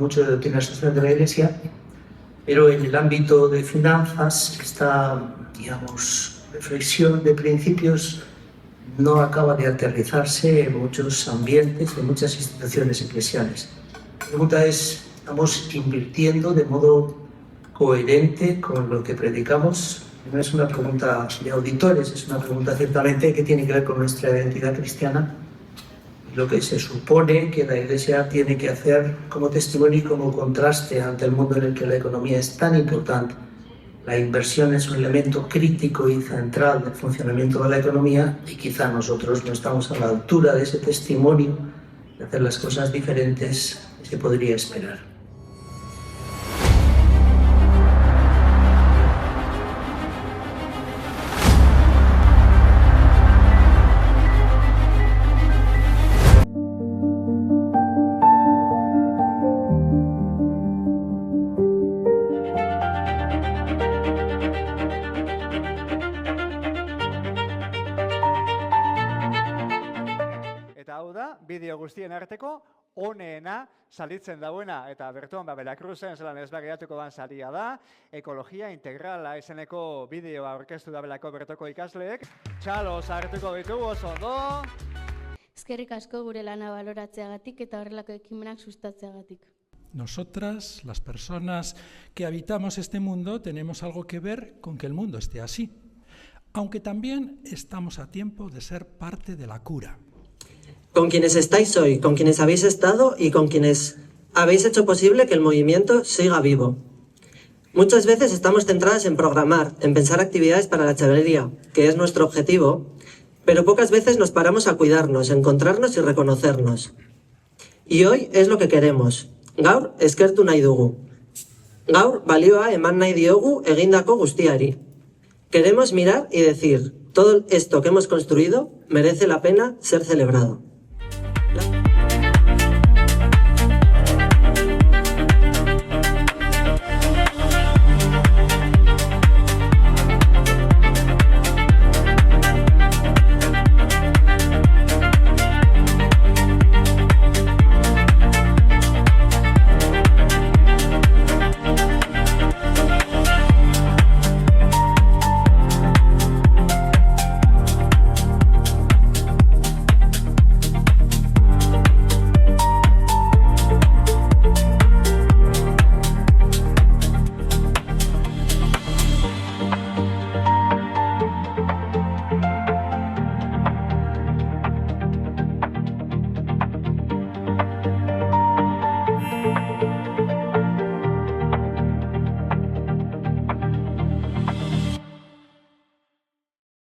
mucho de doctrina social de la Iglesia, pero en el ámbito de finanzas esta, digamos, reflexión de principios no acaba de aterrizarse en muchos ambientes, en muchas instituciones eclesiales. La pregunta es, ¿estamos invirtiendo de modo coherente con lo que predicamos? No es una pregunta de auditores, es una pregunta ciertamente que tiene que ver con nuestra identidad cristiana, lo que se supone que la Iglesia tiene que hacer como testimonio y como contraste ante el mundo en el que la economía es tan importante. La inversión es un elemento crítico y central del funcionamiento de la economía y quizá nosotros no estamos a la altura de ese testimonio de hacer las cosas diferentes que se podría esperar. Bideo guztien arteko oneena salitzen dauena eta bertuan Veracruzen zelan ezbagiratuko ban saria da, ekologia integrala izeneko bideoa aurkeztu dabelako bertoko ikasleek. Txalos hartuko ditugu oso ondo. Eskerrik asko gure lana baloratzeagatik eta horrelako ekimenak sustatzeagatik. Nosotras, las personas que habitamos este mundo, tenemos algo que ver con que el mundo esté así, aunque también estamos a tiempo de ser parte de la cura. Con quienes estáis hoy, con quienes habéis estado y con quienes habéis hecho posible que el movimiento siga vivo. Muchas veces estamos centradas en programar, en pensar actividades para la chavalería, que es nuestro objetivo, pero pocas veces nos paramos a cuidarnos, encontrarnos y reconocernos. Y hoy es lo que queremos. Gaur eskertu nahi dugu. Gaur balioa eman nahi diogu egindako guztiari. Queremos mirar y decir, todo esto que hemos construido merece la pena ser celebrado.